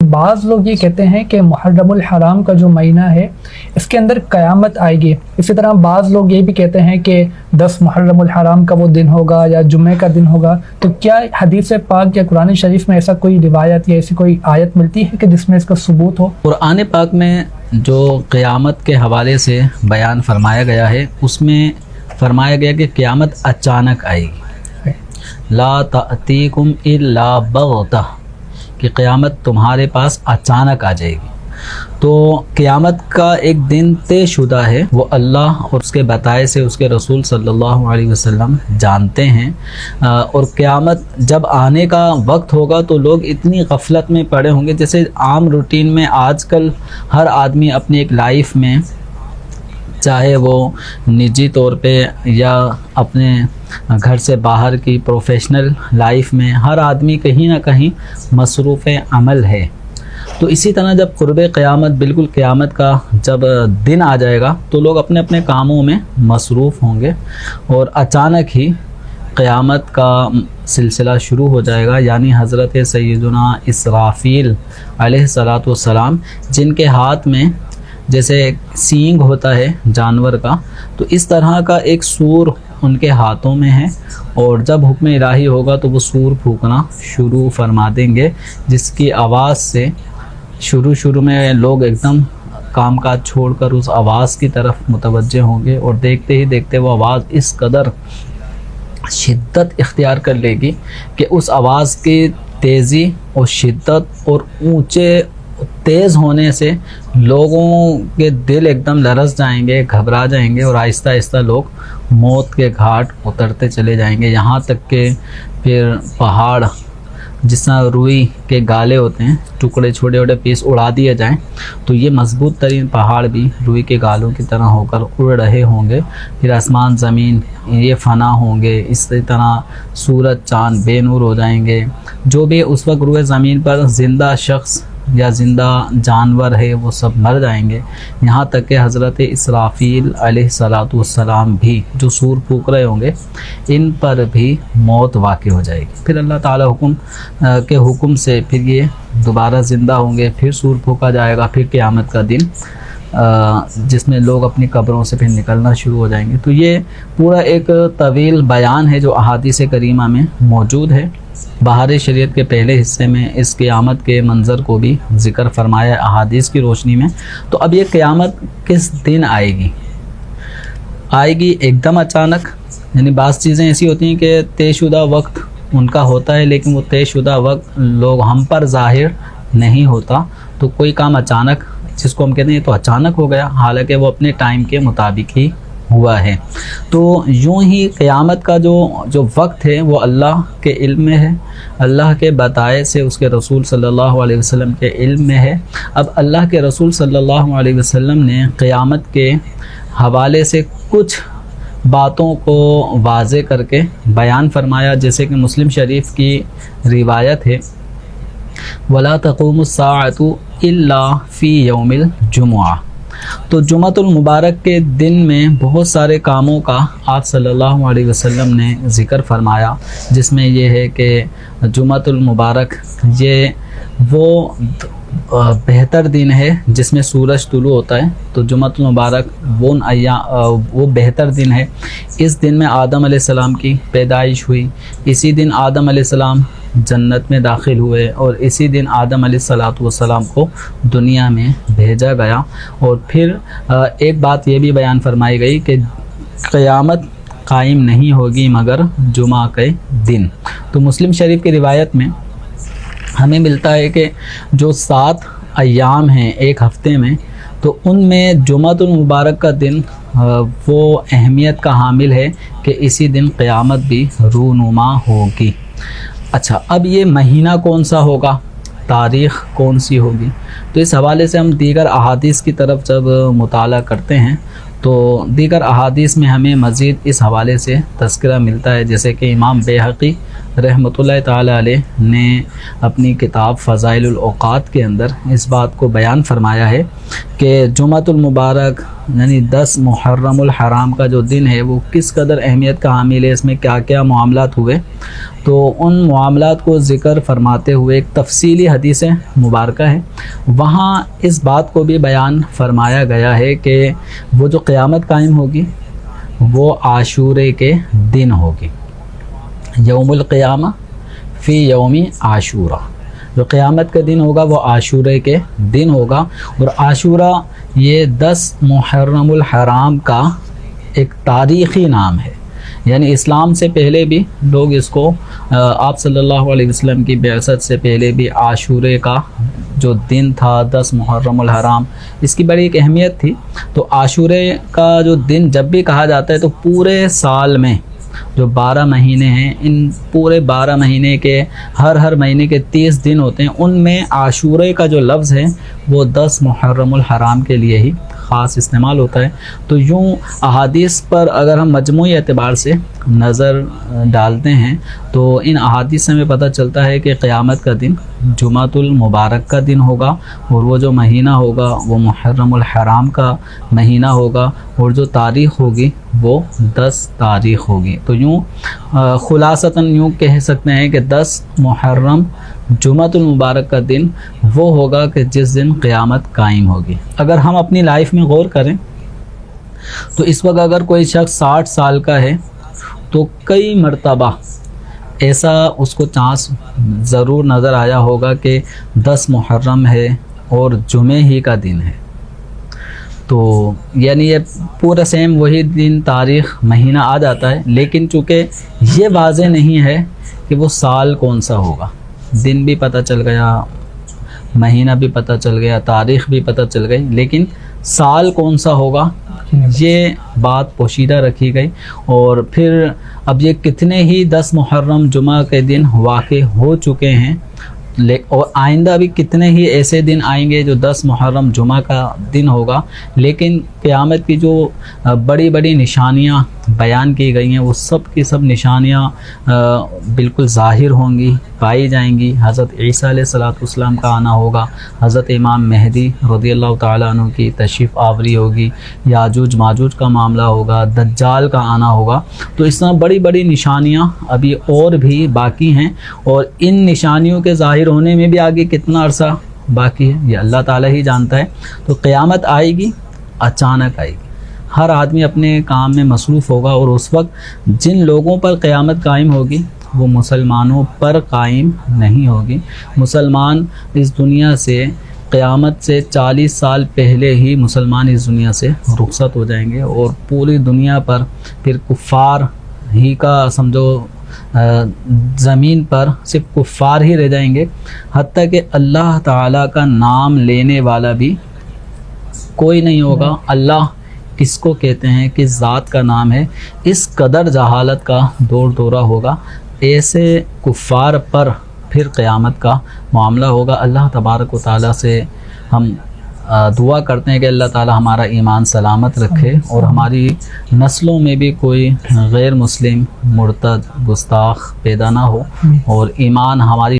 बाज़ लोग ये कहते हैं कि मुहर्रमुल हराम का जो महीना है इसके अंदर क़यामत आएगी। इसी तरह बाज़ लोग ये भी कहते हैं कि 10 मुहर्रमुल हराम का वो दिन होगा या जुम्मे का दिन होगा। तो क्या हदीस पाक या कुरान शरीफ में ऐसा कोई रिवायत या ऐसी कोई आयत मिलती है कि जिसमें इसका सबूत हो? कुरान पाक में जो क़यामत के हवाले से बयान फरमाया गया है उसमें फरमाया गया कि क़यामत अचानक आएगी। ला तातीकुम इल्ला बग़ता, कि क़यामत तुम्हारे पास अचानक आ जाएगी। तो क़यामत का एक दिन तयशुदा है, वो अल्लाह और उसके बताए से उसके रसूल सल्लल्लाहु अलैहि वसल्लम जानते हैं। और क़यामत जब आने का वक्त होगा तो लोग इतनी गफलत में पड़े होंगे, जैसे आम रूटीन में आजकल हर आदमी अपनी एक लाइफ में, चाहे वो निजी तौर पे या अपने घर से बाहर की प्रोफेशनल लाइफ में, हर आदमी कहीं ना कहीं मसरूफ़ अमल है। तो इसी तरह जब क़ुर्ब क़यामत, बिल्कुल क़यामत का जब दिन आ जाएगा तो लोग अपने अपने कामों में मसरूफ़ होंगे और अचानक ही क़यामत का सिलसिला शुरू हो जाएगा। यानी हज़रत सैयदुना इसराफ़ील अलैहिस्सलातु वस्सलाम, जिनके हाथ में जैसे सींग होता है जानवर का, तो इस तरह का एक सूर उनके हाथों में है। और जब हुक्म इलाही होगा तो वो सूर फूंकना शुरू फरमा देंगे, जिसकी आवाज़ से शुरू में लोग एकदम कामकाज छोड़कर उस आवाज़ की तरफ मुतवज्जे होंगे और देखते ही देखते वो आवाज़ इस कदर शिद्दत इख्तियार कर लेगी कि उस आवाज़ की तेज़ी और शिद्दत और ऊंचे तेज़ होने से लोगों के दिल एकदम लरस जाएंगे, घबरा जाएंगे और आहिस्ता आहिस्ता लोग मौत के घाट उतरते चले जाएंगे। यहाँ तक कि फिर पहाड़, जिस तरह रुई के गाले होते हैं, टुकड़े छोटे छोटे पीस उड़ा दिए जाएं तो ये मजबूत तरीन पहाड़ भी रुई के गालों की तरह होकर उड़ रहे होंगे। फिर आसमान ज़मीन ये फ़ना होंगे, इसी तरह सूरज चाँद बेनूर हो जाएंगे। जो भी उस वक्त रुए ज़मीन पर ज़िंदा शख्स या ज़िंदा जानवर है वो सब मर जाएंगे। यहाँ तक कि हज़रत इसराफ़ील अलैहिस्सलातु वस्सलाम भी जो सूर फूंक रहे होंगे, इन पर भी मौत वाक़ई हो जाएगी। फिर अल्लाह ताला के हुक्म से फिर ये दोबारा ज़िंदा होंगे, फिर सूर फूंका जाएगा, फिर क़यामत का दिन जिसमें लोग अपनी कब्रों से फिर निकलना शुरू हो जाएंगे। तो ये पूरा एक तवील बयान है जो अहादीस करीमा में मौजूद है। बहार शरीयत के पहले हिस्से में इस क़यामत के मंज़र को भी ज़िक्र फरमाया अहादीस की रोशनी में। तो अब ये क़यामत किस दिन आएगी? आएगी एकदम अचानक। यानी बाज़ चीज़ें ऐसी होती हैं कि तयशुदा वक्त उनका होता है, लेकिन वो तयशुदा वक्त लोग हम पर ज़ाहिर नहीं होता। तो कोई काम अचानक, जिसको हम कहते हैं तो अचानक हो गया, हालांकि वो अपने टाइम के मुताबिक ही हुआ है। तो यूं ही क़यामत का जो वक्त है वो अल्लाह के इल्म में है, अल्लाह के बताए से उसके रसूल सल्लल्लाहु अलैहि वसल्लम के इल्म में है। अब अल्लाह के रसूल सल्लल्लाहु अलैहि वसल्लम ने क़यामत के हवाले से कुछ बातों को वाज़े करके बयान फरमाया, जैसे कि मुस्लिम शरीफ की रिवायत है, वला तक़ूमुस्साअतु इल्ला फ़ी यौमिल जुमुआ। तो जुमातुल मुबारक के दिन में बहुत सारे कामों का आप सल्लल्लाहु अलैहि वसल्लम ने ज़िक्र फरमाया, जिसमें ये है कि जुमातुल मुबारक ये वो बेहतर दिन है जिसमें सूरज तुलू होता है। तो जुमातुल मुबारक वो बेहतर दिन है। इस दिन में आदम अलैहिस्सलाम की पैदाइश हुई, इसी दिन आदम अलैहिस्सलाम जन्नत में दाखिल हुए और इसी दिन आदम अलैहिस्सलातु वस्सलाम को दुनिया में भेजा गया। और फिर एक बात ये भी बयान फरमाई गई कि क़यामत कायम नहीं होगी मगर जुमा के दिन। तो मुस्लिम शरीफ की रिवायत में हमें मिलता है कि जो 7 अय्याम हैं एक हफ़्ते में, तो उनमें जुमातुल मुबारक का दिन वो अहमियत का हामिल है कि इसी दिन क़यामत भी रूनुमा होगी। अच्छा, अब ये महीना कौन सा होगा, तारीख़ कौन सी होगी? तो इस हवाले से हम दीगर अहादीस की तरफ जब मुताला करते हैं तो दीगर अहादीस में हमें मज़ीद इस हवाले से तज़किरा मिलता है, जैसे कि इमाम बैहक़ी रहमतुल्लाह ताला अलैह ने अपनी किताब फ़ज़ाइलुल औक़ात के अंदर इस बात को बयान फरमाया है कि जुमातुल मुबारक यानी 10 मुहर्रमुल हराम का जो दिन है वो किस कदर अहमियत का हामिल है, इसमें क्या क्या मामलात हुए। तो उन मामलात को ज़िक्र फरमाते हुए एक तफसीली हदीस मुबारक है, वहाँ इस बात को भी बयान फरमाया गया है कि वो जो क़यामत कायम होगी वो आशूरे के दिन होगी। यौमुल क़ियामा फ़ी यौमी आशूरा, जो क़यामत का दिन होगा वो आशूरे के दिन होगा। और आशूरा ये 10 मुहर्रमुल हराम का एक तारीख़ी नाम है, यानी इस्लाम से पहले भी लोग इसको आप सल्लल्लाहु अलैहि वसल्लम की बिअसत से पहले भी आशूरे का जो दिन था 10 मुहर्रमुल हराम, इसकी बड़ी एक अहमियत थी। तो आशूरे का जो दिन जब भी कहा जाता है तो पूरे साल में जो 12 महीने हैं, इन पूरे 12 महीने के हर महीने के 30 दिन होते हैं, उनमें आशूरे का जो लफ्ज़ है वो 10 मुहर्रमुल हराम के लिए ही ख़ास इस्तेमाल होता है। तो यूँ अहादीस पर अगर हम मजमूई एतबार से नज़र डालते हैं तो इन अहादीस से हमें पता चलता है कि क़यामत का दिन जुमातुल मुबारक का दिन होगा, और वो जो महीना होगा वो मुहर्रमुल हराम का महीना होगा, और जो तारीख़ होगी वो 10 तारीख़ होगी। तो यूँ ख़ुलासतन यूँ कह सकते हैं कि 10 मुहर्रम जुमातुल मुबारक का दिन वो होगा कि जिस दिन क़यामत कायम होगी। अगर हम अपनी लाइफ में गौर करें तो इस वक्त अगर कोई शख्स 60 साल का है तो कई मरतबा ऐसा उसको चांस ज़रूर नज़र आया होगा कि 10 मुहर्रम है और जुमे ही का दिन है। तो यानी ये पूरा सेम वही दिन, तारीख़, महीना आ जाता है, लेकिन चूँकि ये वाज़ेह नहीं है कि वो साल कौन सा होगा। दिन भी पता चल गया, महीना भी पता चल गया, तारीख़ भी पता चल गई, लेकिन साल कौन सा होगा ये बात पोशीदा रखी गई। और फिर अब ये कितने ही 10 मुहर्रम जुमा के दिन वाक़े हो चुके हैं, और आइंदा भी कितने ही ऐसे दिन आएंगे जो 10 मुहर्रम जुमा का दिन होगा, लेकिन क़यामत की जो बड़ी बड़ी निशानियां बयान की गई हैं वो सब की सब निशानियां बिल्कुल ज़ाहिर होंगी, पाई जाएंगी। हज़रत ईसा अलैहिस्सलाम का आना होगा, हज़रत इमाम मेहदी रज़ियल्लाहु ताला अन्हु की तशरीफ़ आवरी होगी, याजूज माजूज का मामला होगा, दज्जाल का आना होगा। तो इस तरह बड़ी बड़ी निशानियां अभी और भी बाकी हैं, और इन निशानियों के ज़ाहिर होने में भी आगे कितना अरसा बाकी है ये अल्लाह ताला ही जानता है। तो क़यामत आएगी, अचानक आएगी, हर आदमी अपने काम में मसरूफ़ होगा, और उस वक्त जिन लोगों पर क़यामत कायम होगी वो मुसलमानों पर कायम नहीं होगी। मुसलमान इस दुनिया से क़यामत से 40 साल पहले ही मुसलमान इस दुनिया से रुखसत हो जाएंगे, और पूरी दुनिया पर फिर कुफ़ार ही का समझो ज़मीन पर सिर्फ कुफ़ार ही रह जाएंगे, हत्ता कि अल्लाह ताला का नाम लेने वाला भी कोई नहीं होगा। अल्लाह किसको कहते हैं, किस ज़ात का नाम है, इस कदर जहालत का दौर दौरा होगा। ऐसे कुफ़ार पर फिर क़यामत का मामला होगा। अल्लाह तबारक व तआला से हम दुआ करते हैं कि अल्लाह ताला हमारा ईमान सलामत रखे, और हमारी नस्लों में भी कोई गैर मुस्लिम, मुर्तद, गुस्ताख पैदा ना हो, और ईमान हमारी